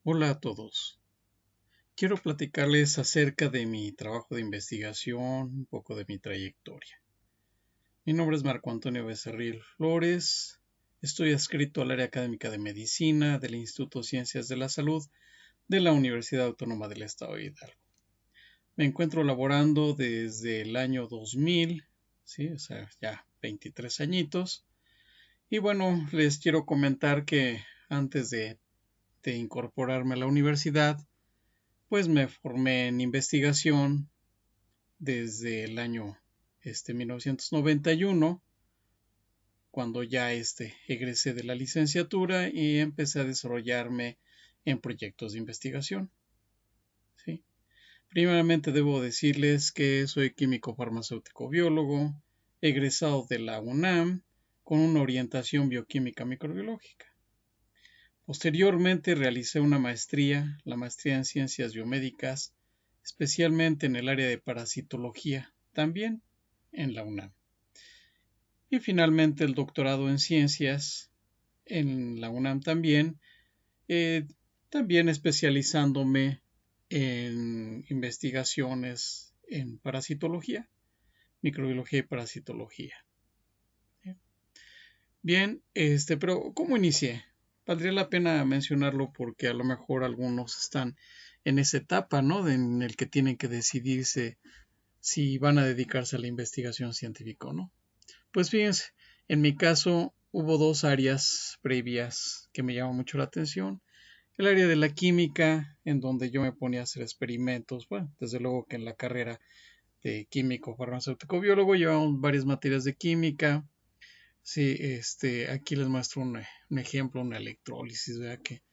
Hola a todos. Quiero platicarles acerca de mi trabajo de investigación, un poco de mi trayectoria. Mi nombre es Marco Antonio Becerril Flores. Estoy adscrito al área académica de medicina del Instituto de Ciencias de la Salud de la Universidad Autónoma del Estado de Hidalgo. Me encuentro laborando desde el año 2000, ¿sí? O sea, ya 23 añitos. Y bueno, les quiero comentar que antes de incorporarme a la universidad, pues me formé en investigación desde el año 1991, cuando ya egresé de la licenciatura y empecé a desarrollarme en proyectos de investigación. ¿Sí? Primeramente debo decirles que soy químico farmacéutico biólogo, egresado de la UNAM con una orientación bioquímica microbiológica. Posteriormente realicé una maestría, la maestría en ciencias biomédicas, especialmente en el área de parasitología, también en la UNAM. Y finalmente el doctorado en ciencias en la UNAM también, eh, también especializándome en investigaciones en parasitología, microbiología y parasitología. Bien, pero ¿cómo inicié? Valdría la pena mencionarlo porque a lo mejor algunos están en esa etapa, ¿no? En el que tienen que decidirse si van a dedicarse a la investigación científica o no. Pues fíjense, en mi caso hubo dos áreas previas que me llaman mucho la atención. El área de la química, en donde yo me ponía a hacer experimentos. Bueno, desde luego que en la carrera de químico farmacéutico biólogo llevamos varias materias de química. Sí, aquí les muestro un ejemplo, una electrólisis, ¿verdad? Que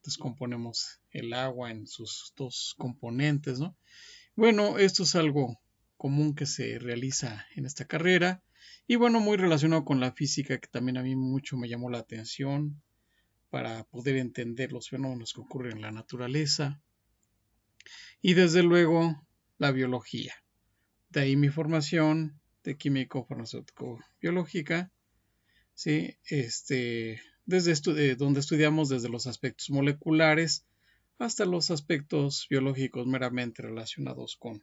descomponemos el agua en sus dos componentes, ¿no? Bueno, esto es algo común que se realiza en esta carrera y bueno, muy relacionado con la física que también a mí mucho me llamó la atención para poder entender los fenómenos que ocurren en la naturaleza y desde luego la biología. De ahí mi formación de químico farmacéutico biológica, ¿sí? Donde estudiamos desde los aspectos moleculares hasta los aspectos biológicos meramente relacionados con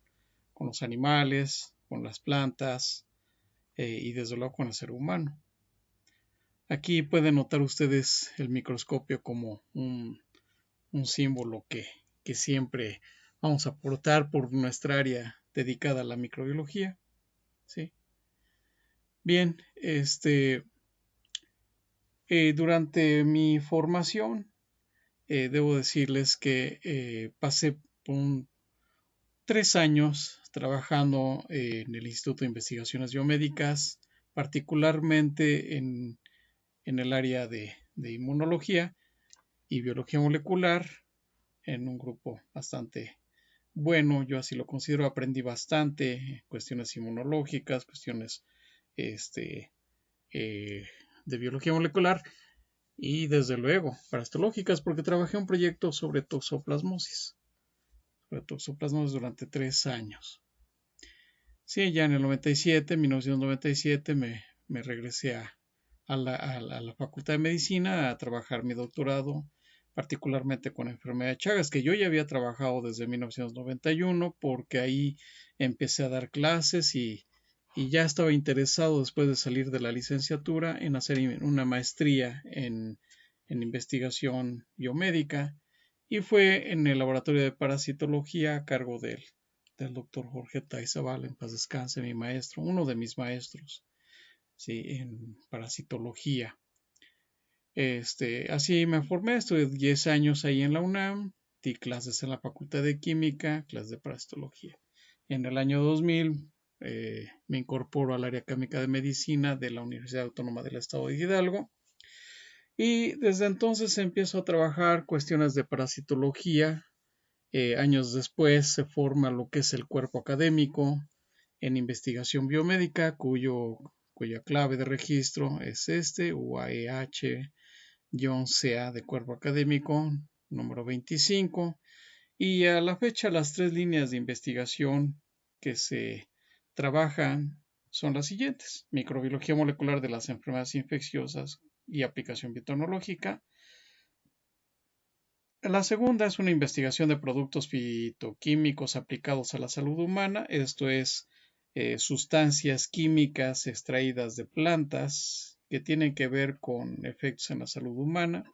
los animales, con las plantas y desde luego con el ser humano. Aquí pueden notar ustedes el microscopio como un símbolo que siempre vamos a aportar por nuestra área dedicada a la microbiología. ¿Sí? Bien, durante mi formación, debo decirles que pasé por 3 años trabajando en el Instituto de Investigaciones Biomédicas, particularmente en el área de inmunología y biología molecular, en un grupo bastante bueno, yo así lo considero, aprendí bastante, cuestiones inmunológicas, cuestiones este, de biología molecular y desde luego parasitológicas, porque trabajé un proyecto sobre toxoplasmosis durante 3 años. Sí, ya en el 97, 1997, me regresé a la Facultad de Medicina a trabajar mi doctorado, particularmente con enfermedad de Chagas, que yo ya había trabajado desde 1991, porque ahí empecé a dar clases y ya estaba interesado después de salir de la licenciatura en hacer una maestría en investigación biomédica y fue en el laboratorio de parasitología a cargo del doctor Jorge Taizabal, en paz descanse, mi maestro, uno de mis maestros, sí, en parasitología. Así me formé, estuve 10 años ahí en la UNAM, di clases en la Facultad de Química, clases de parasitología. En el año 2000 me incorporo al área académica de medicina de la Universidad Autónoma del Estado de Hidalgo y desde entonces empiezo a trabajar cuestiones de parasitología. Años después se forma lo que es el cuerpo académico en investigación biomédica, cuya clave de registro es UAEH-CA de cuerpo académico número 25. Y a la fecha las 3 líneas de investigación que se trabajan son las siguientes: microbiología molecular de las enfermedades infecciosas y aplicación biotecnológica, La segunda es una investigación de productos fitoquímicos aplicados a la salud humana, esto es, sustancias químicas extraídas de plantas que tienen que ver con efectos en la salud humana.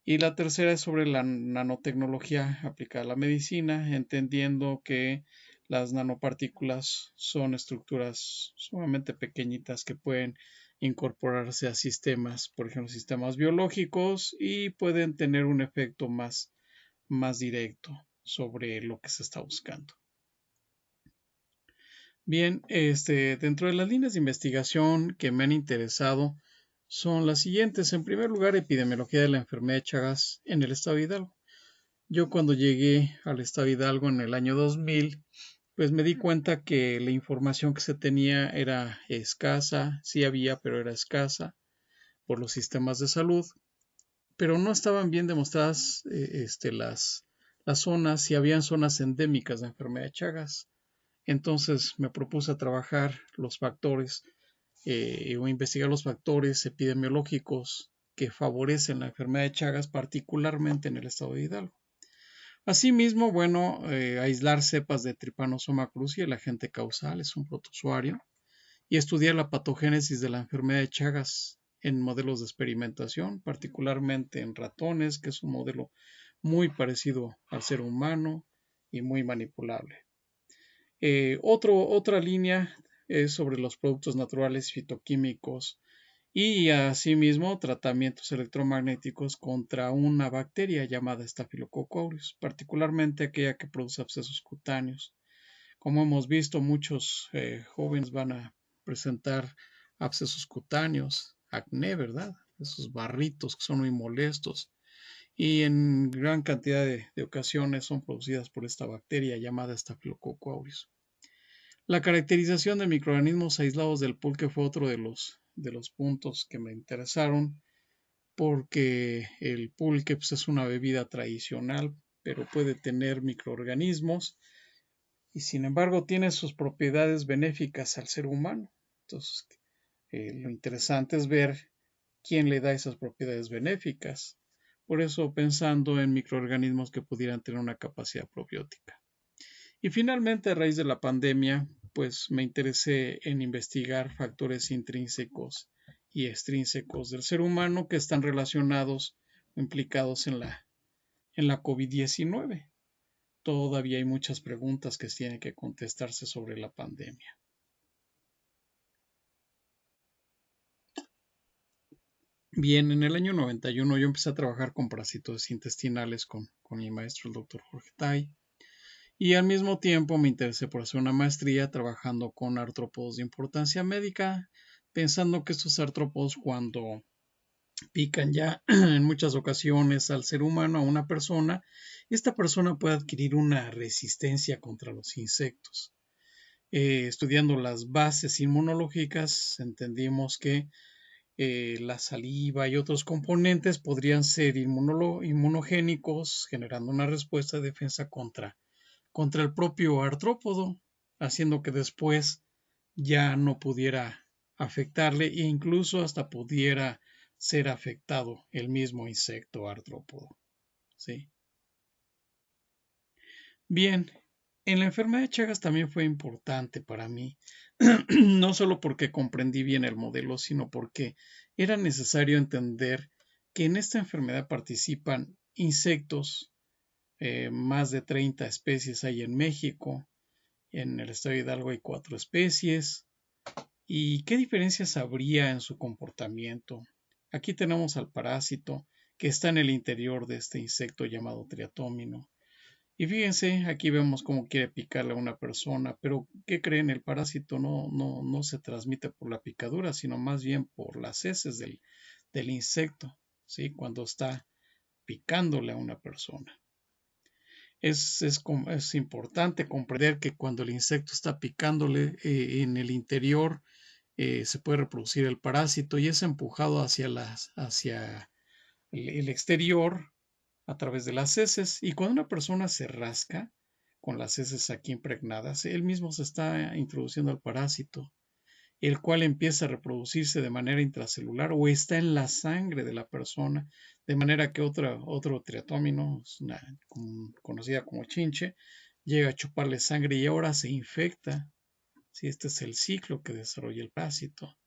Y la tercera es sobre la nanotecnología aplicada a la medicina, entendiendo que las nanopartículas son estructuras sumamente pequeñitas que pueden incorporarse a sistemas, por ejemplo, sistemas biológicos, y pueden tener un efecto más directo sobre lo que se está buscando. Bien, dentro de las líneas de investigación que me han interesado son las siguientes. En primer lugar, epidemiología de la enfermedad de Chagas en el estado de Hidalgo. Yo cuando llegué al estado de Hidalgo en el año 2000, pues me di cuenta que la información que se tenía era escasa, sí había, pero era escasa por los sistemas de salud, pero no estaban bien demostradas las zonas, si habían zonas endémicas de enfermedad de Chagas. Entonces me propuse a trabajar los factores o investigar los factores epidemiológicos que favorecen la enfermedad de Chagas, particularmente en el estado de Hidalgo. Asimismo, bueno, aislar cepas de Trypanosoma cruzi, el agente causal, es un protozoario, y estudiar la patogénesis de la enfermedad de Chagas en modelos de experimentación, particularmente en ratones, que es un modelo muy parecido al ser humano y muy manipulable. Otra línea es sobre los productos naturales fitoquímicos y asimismo tratamientos electromagnéticos contra una bacteria llamada Staphylococcus aureus, particularmente aquella que produce abscesos cutáneos. Como hemos visto, muchos jóvenes van a presentar abscesos cutáneos, acné, ¿verdad? Esos barritos que son muy molestos y en gran cantidad de ocasiones son producidas por esta bacteria llamada Staphylococcus aureus. La caracterización de microorganismos aislados del pulque fue otro de los puntos que me interesaron, porque el pulque pues, es una bebida tradicional, pero puede tener microorganismos y sin embargo tiene sus propiedades benéficas al ser humano. Entonces, lo interesante es ver quién le da esas propiedades benéficas. Por eso pensando en microorganismos que pudieran tener una capacidad probiótica. Y finalmente, a raíz de la pandemia, pues me interesé en investigar factores intrínsecos y extrínsecos del ser humano que están relacionados o implicados en la COVID-19. Todavía hay muchas preguntas que tienen que contestarse sobre la pandemia. Bien, en el año 91 yo empecé a trabajar con parásitos intestinales con mi maestro, el doctor Jorge Tay. Y al mismo tiempo me interesé por hacer una maestría trabajando con artrópodos de importancia médica, pensando que estos artrópodos cuando pican ya en muchas ocasiones al ser humano, a una persona, esta persona puede adquirir una resistencia contra los insectos. Estudiando las bases inmunológicas, entendimos que la saliva y otros componentes podrían ser inmunogénicos, generando una respuesta de defensa contra el propio artrópodo, haciendo que después ya no pudiera afectarle e incluso hasta pudiera ser afectado el mismo insecto artrópodo. ¿Sí? Bien, en la enfermedad de Chagas también fue importante para mí, no solo porque comprendí bien el modelo, sino porque era necesario entender que en esta enfermedad participan insectos, más de 30 especies hay en México, en el estado de Hidalgo hay 4 especies. ¿Y qué diferencias habría en su comportamiento? Aquí tenemos al parásito que está en el interior de este insecto llamado triatómino. Y fíjense, aquí vemos cómo quiere picarle a una persona, pero ¿qué creen? El parásito no se transmite por la picadura, sino más bien por las heces del insecto, ¿sí? Cuando está picándole a una persona. Es importante comprender que cuando el insecto está picándole en el interior, se puede reproducir el parásito y es empujado hacia el exterior a través de las heces. Y cuando una persona se rasca con las heces aquí impregnadas, él mismo se está introduciendo al parásito, el cual empieza a reproducirse de manera intracelular o está en la sangre de la persona De manera que otro triatómino, conocida como chinche, llega a chuparle sangre y ahora se infecta. Sí, este es el ciclo que desarrolla el parásito.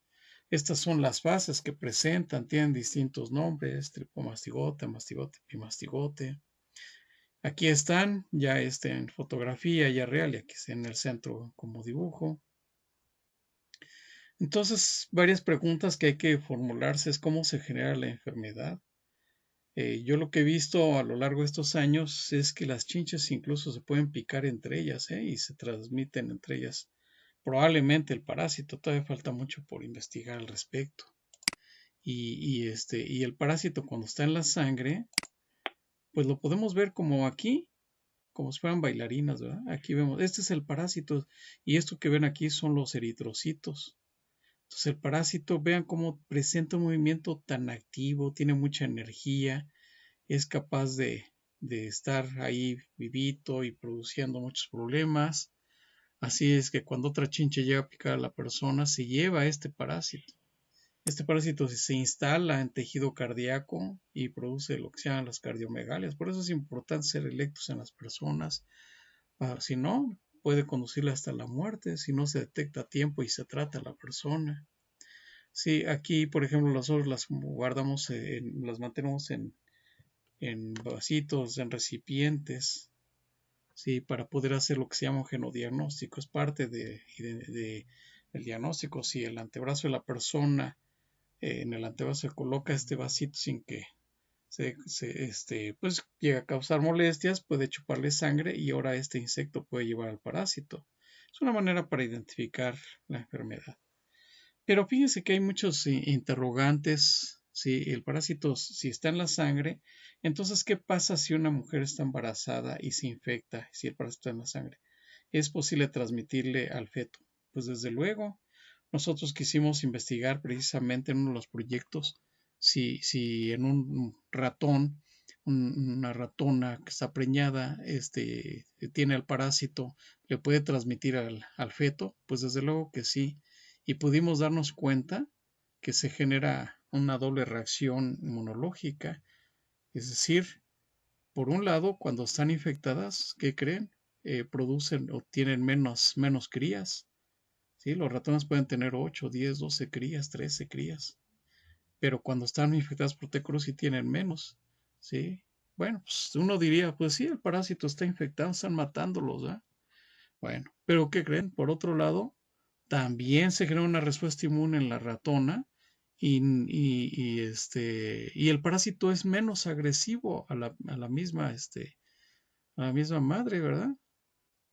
Estas son las fases que presentan, tienen distintos nombres: tripomastigote, mastigote, epimastigote. Aquí están, ya en fotografía, ya real, y aquí en el centro como dibujo. Entonces, varias preguntas que hay que formularse es cómo se genera la enfermedad. Yo lo que he visto a lo largo de estos años es que las chinches incluso se pueden picar entre ellas, y se transmiten entre ellas probablemente el parásito. Todavía falta mucho por investigar al respecto. Y el parásito cuando está en la sangre, pues lo podemos ver como aquí, como si fueran bailarinas, ¿verdad? Aquí vemos, este es el parásito y esto que ven aquí son los eritrocitos. Entonces el parásito, vean cómo presenta un movimiento tan activo, tiene mucha energía, es capaz de estar ahí vivito y produciendo muchos problemas. Así es que cuando otra chinche llega a picar a la persona, se lleva este parásito. Este parásito se instala en tejido cardíaco y produce lo que se llaman las cardiomegalias. Por eso es importante ser electos en las personas. Si no, puede conducirle hasta la muerte si no se detecta a tiempo y se trata a la persona. Sí, aquí, por ejemplo, nosotros las guardamos, las mantenemos en vasitos, en recipientes, sí, para poder hacer lo que se llama un genodiagnóstico. Es parte del diagnóstico. Si el antebrazo de la persona, en el antebrazo se coloca este vasito sin que pues llega a causar molestias, puede chuparle sangre y ahora este insecto puede llevar al parásito. Es una manera para identificar la enfermedad. Pero fíjense que hay muchos interrogantes. Si el parásito, si está en la sangre, entonces, ¿qué pasa si una mujer está embarazada y se infecta? Si el parásito está en la sangre, ¿es posible transmitirle al feto? Pues desde luego. Nosotros quisimos investigar precisamente en uno de los proyectos si en un ratón, una ratona que está preñada, tiene el parásito, le puede transmitir al feto. Pues desde luego que sí. Y pudimos darnos cuenta que se genera una doble reacción inmunológica. Es decir, por un lado, cuando están infectadas, ¿qué creen? Producen o tienen menos crías. ¿Sí? Los ratones pueden tener 8, 10, 12 crías, 13 crías. Pero cuando están infectadas por T. cruzi tienen menos. ¿Sí? Bueno, pues uno diría, pues sí, el parásito está infectado, están matándolos, ¿verdad? Bueno, pero ¿qué creen? Por otro lado, también se genera una respuesta inmune en la ratona y el parásito es menos agresivo a la misma madre, ¿verdad?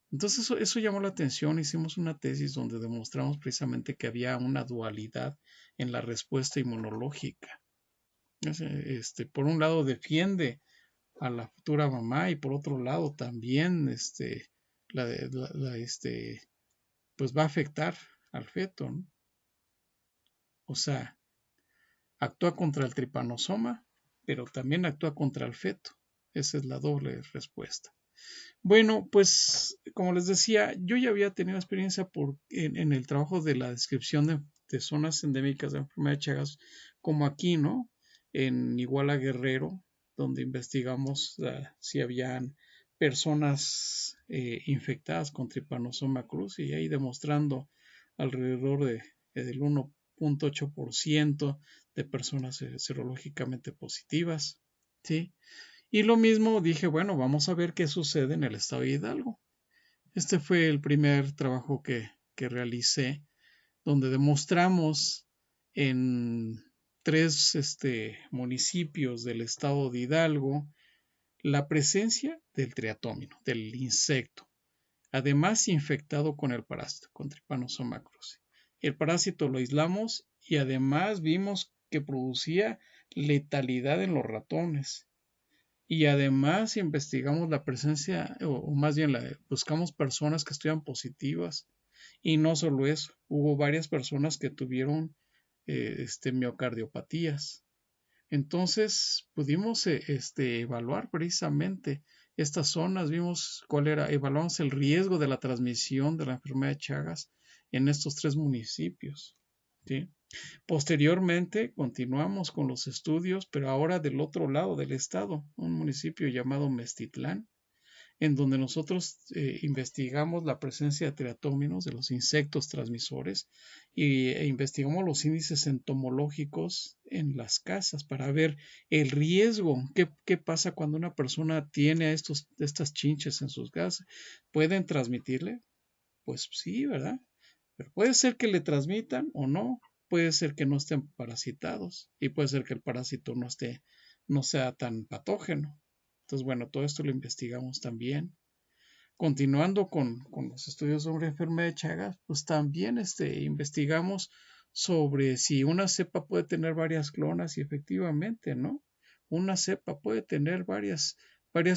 Entonces eso llamó la atención. Hicimos una tesis donde demostramos precisamente que había una dualidad en la respuesta inmunológica. Por un lado defiende a la futura mamá y por otro lado también la, la- la, pues va a afectar al feto, ¿no? O sea, actúa contra el tripanosoma, pero también actúa contra el feto. Esa es la doble respuesta. Bueno, pues como les decía, yo ya había tenido experiencia en el trabajo de la descripción de zonas endémicas de enfermedad de Chagas, como aquí, ¿no? En Iguala Guerrero, donde investigamos si habían personas infectadas con Trypanosoma cruzi y ahí demostrando alrededor del 1.8% de personas serológicamente positivas, ¿sí? Y lo mismo dije, bueno, vamos a ver qué sucede en el estado de Hidalgo. Este fue el primer trabajo que realicé, donde demostramos en tres municipios del estado de Hidalgo la presencia del triatómino, del insecto, además infectado con el parásito, con Trypanosoma cruzi. El parásito lo aislamos y además vimos que producía letalidad en los ratones. Y además investigamos la presencia, o más bien buscamos personas que estuvieran positivas. Y no solo eso, hubo varias personas que tuvieron miocardiopatías. Entonces pudimos evaluar precisamente estas zonas, vimos evaluamos el riesgo de la transmisión de la enfermedad de Chagas en estos tres municipios. ¿sí? Posteriormente continuamos con los estudios, pero ahora del otro lado del estado, un municipio llamado Meztitlán, en donde nosotros investigamos la presencia de triatóminos, de los insectos transmisores, e investigamos los índices entomológicos en las casas para ver el riesgo. ¿Qué pasa cuando una persona tiene estas chinches en sus casas? ¿Pueden transmitirle? Pues sí, ¿verdad? Pero puede ser que le transmitan o no. Puede ser que no estén parasitados y puede ser que el parásito no sea tan patógeno. Entonces, bueno, todo esto lo investigamos también. Continuando con los estudios sobre enfermedad de Chagas, pues también investigamos sobre si una cepa puede tener varias clonas y efectivamente, ¿no? Una cepa puede tener varias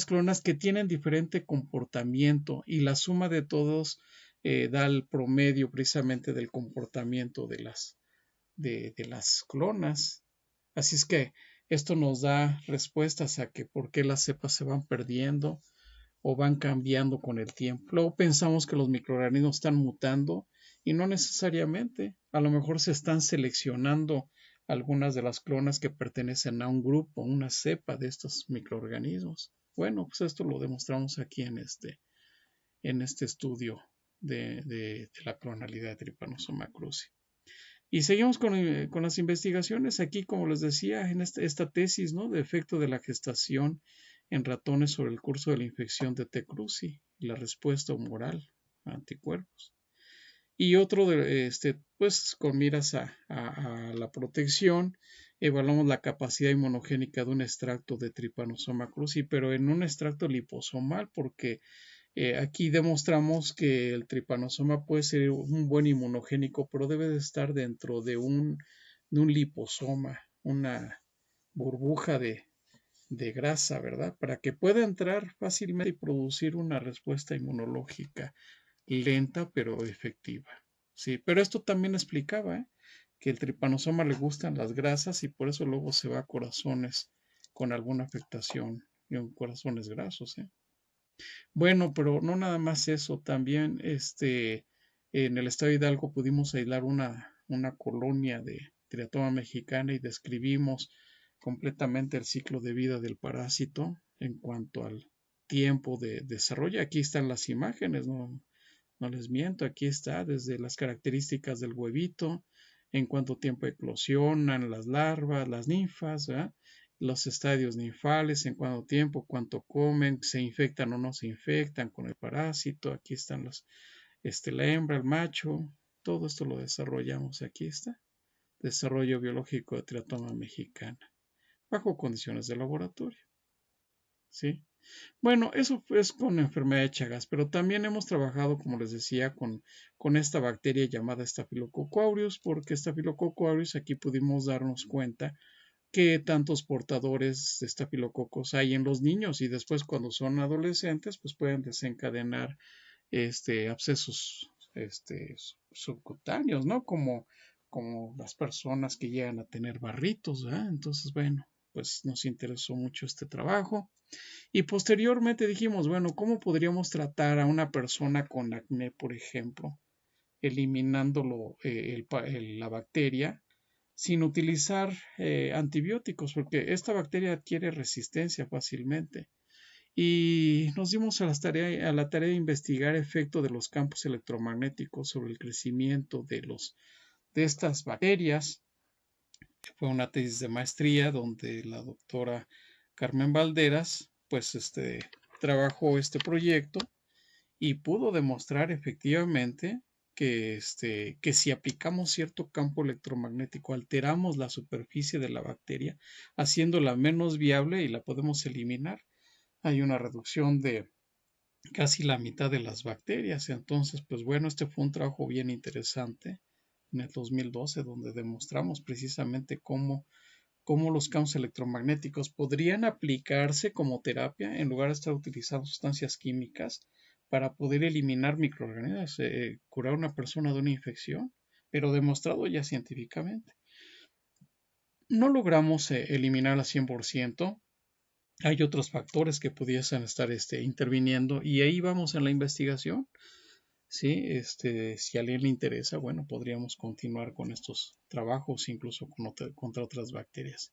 clonas que tienen diferente comportamiento y la suma de todos da el promedio precisamente del comportamiento de las clonas. Así es que esto nos da respuestas a que por qué las cepas se van perdiendo o van cambiando con el tiempo. Luego pensamos que los microorganismos están mutando y no necesariamente. A lo mejor se están seleccionando algunas de las clonas que pertenecen a un grupo, una cepa de estos microorganismos. Bueno, pues esto lo demostramos aquí en este estudio de la clonalidad de Trypanosoma cruzi. Y seguimos con las investigaciones aquí, como les decía, en esta tesis, ¿no?, de efecto de la gestación en ratones sobre el curso de la infección de T. cruzi y la respuesta humoral a anticuerpos. Y otro, pues con miras a la protección, evaluamos la capacidad inmunogénica de un extracto de Trypanosoma cruzi, pero en un extracto liposomal, porque aquí demostramos que el tripanosoma puede ser un buen inmunogénico, pero debe de estar dentro de un liposoma, una burbuja de grasa, ¿verdad? Para que pueda entrar fácilmente y producir una respuesta inmunológica lenta pero efectiva. Sí, pero esto también explicaba que el tripanosoma le gustan las grasas y por eso luego se va a corazones con alguna afectación y en corazones grasos, ¿eh? Bueno, pero no nada más eso, también en el estado de Hidalgo pudimos aislar una colonia de triatoma mexicana y describimos completamente el ciclo de vida del parásito en cuanto al tiempo de desarrollo. Aquí están las imágenes, no les miento, aquí está desde las características del huevito, en cuánto tiempo eclosionan las larvas, las ninfas, ¿verdad?, los estadios ninfales, en cuánto tiempo, cuánto comen, se infectan o no se infectan con el parásito. Aquí están la hembra, el macho, todo esto lo desarrollamos. Aquí está, desarrollo biológico de triatoma mexicana, bajo condiciones de laboratorio. ¿Sí? Bueno, eso es con enfermedad de Chagas, pero también hemos trabajado, como les decía, con esta bacteria llamada Staphylococcus aureus, porque Staphylococcus aureus aquí pudimos darnos cuenta que tantos portadores de estafilococos hay en los niños y después cuando son adolescentes pues pueden desencadenar abscesos subcutáneos, ¿no? Como las personas que llegan a tener barritos, ¿verdad? Entonces, bueno, pues nos interesó mucho este trabajo y posteriormente dijimos, bueno, ¿cómo podríamos tratar a una persona con acné, por ejemplo, eliminándolo la bacteria sin utilizar antibióticos, porque esta bacteria adquiere resistencia fácilmente. Y nos dimos a la tarea de investigar el efecto de los campos electromagnéticos sobre el crecimiento de estas bacterias. Fue una tesis de maestría donde la doctora Carmen Valderas, pues, trabajó este proyecto y pudo demostrar efectivamente que si aplicamos cierto campo electromagnético, alteramos la superficie de la bacteria, haciéndola menos viable y la podemos eliminar. Hay una reducción de casi la mitad de las bacterias. Entonces, pues bueno, este fue un trabajo bien interesante en el 2012, donde demostramos precisamente cómo los campos electromagnéticos podrían aplicarse como terapia en lugar de estar utilizando sustancias químicas para poder eliminar microorganismos, curar a una persona de una infección, pero demostrado ya científicamente. No logramos eliminar al 100%. Hay otros factores que pudiesen estar interviniendo y ahí vamos en la investigación. ¿sí? Si a alguien le interesa, bueno, podríamos continuar con estos trabajos, incluso contra otras bacterias.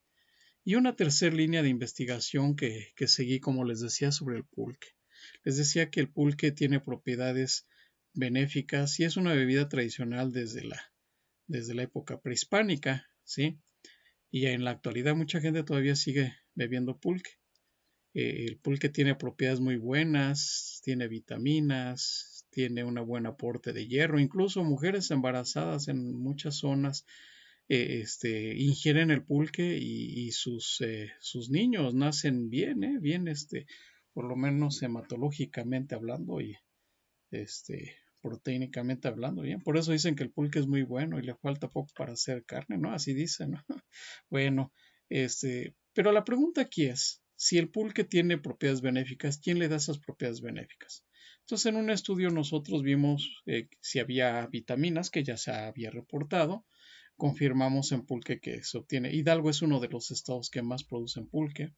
Y una tercera línea de investigación que seguí, como les decía, sobre el pulque. Les decía que el pulque tiene propiedades benéficas y es una bebida tradicional desde la época prehispánica, ¿sí? Y en la actualidad mucha gente todavía sigue bebiendo pulque. El pulque tiene propiedades muy buenas, tiene vitaminas, tiene un buen aporte de hierro. Incluso mujeres embarazadas en muchas zonas ingieren el pulque y sus niños nacen bien, bien, por lo menos hematológicamente hablando y proteínicamente hablando, bien. Por eso dicen que el pulque es muy bueno y le falta poco para hacer carne, ¿no? Así dicen, ¿no? Bueno, pero la pregunta aquí es, si el pulque tiene propiedades benéficas, ¿quién le da esas propiedades benéficas? Entonces, en un estudio nosotros vimos si había vitaminas, que ya se había reportado, confirmamos en pulque que se obtiene. Hidalgo es uno de los estados que más producen pulque.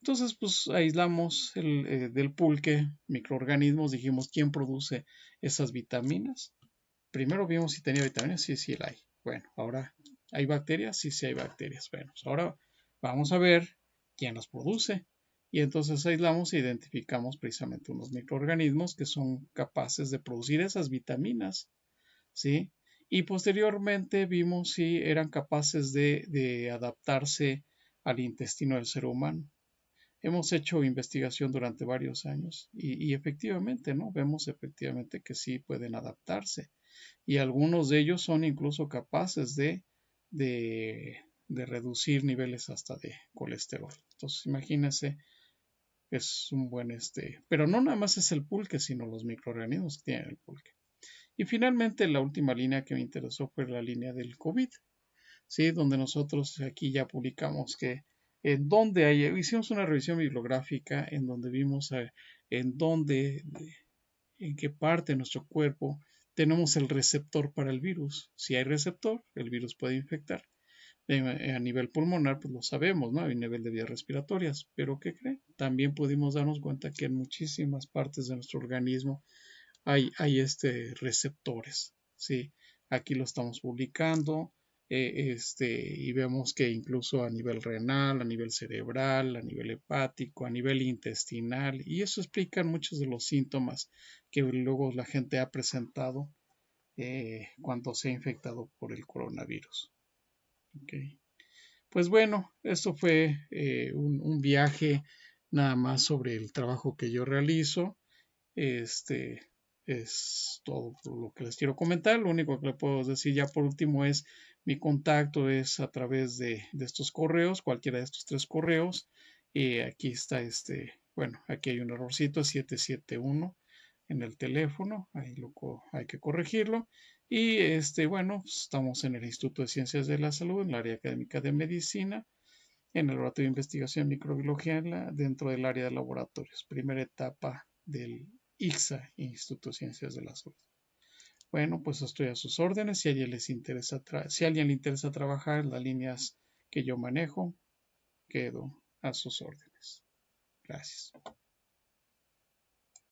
Entonces, pues aislamos del pulque microorganismos, dijimos quién produce esas vitaminas. Primero vimos si tenía vitaminas, sí, sí la hay. Bueno, ahora hay bacterias, sí, sí hay bacterias. Bueno, pues ahora vamos a ver quién las produce. Y entonces aislamos e identificamos precisamente unos microorganismos que son capaces de producir esas vitaminas, ¿sí? Y posteriormente vimos si eran capaces de adaptarse al intestino del ser humano. Hemos hecho investigación durante varios años y efectivamente, ¿no? Vemos efectivamente que sí pueden adaptarse y algunos de ellos son incluso capaces de reducir niveles hasta de colesterol. Entonces, imagínense, es un buen pero no nada más es el pulque, sino los microorganismos que tienen el pulque. Y finalmente, la última línea que me interesó fue la línea del COVID, ¿sí? Donde nosotros aquí ya publicamos que en donde hicimos una revisión bibliográfica en donde vimos en dónde, en qué parte de nuestro cuerpo tenemos el receptor para el virus. Si hay receptor, el virus puede infectar. A nivel pulmonar, pues lo sabemos, ¿no? A nivel de vías respiratorias. Pero ¿qué creen? También pudimos darnos cuenta que en muchísimas partes de nuestro organismo hay receptores, ¿sí? Aquí lo estamos publicando, y vemos que incluso a nivel renal, a nivel cerebral, a nivel hepático, a nivel intestinal, y eso explica muchos de los síntomas que luego la gente ha presentado cuando se ha infectado por el coronavirus. Okay. Pues bueno, esto fue un viaje nada más sobre el trabajo que yo realizo. Este es todo lo que les quiero comentar. Lo único que le puedo decir ya por último es mi contacto es a través de estos correos, cualquiera de estos tres correos. Aquí está bueno, aquí hay un errorcito 771 en el teléfono, ahí hay que corregirlo. Y bueno, pues, estamos en el Instituto de Ciencias de la Salud, en el área académica de medicina, en el laboratorio de investigación en microbiología dentro del área de laboratorios, primera etapa del ICSA, Instituto de Ciencias de la Salud. Bueno, pues estoy a sus órdenes. Si a alguien si a alguien le interesa trabajar en las líneas que yo manejo, quedo a sus órdenes. Gracias.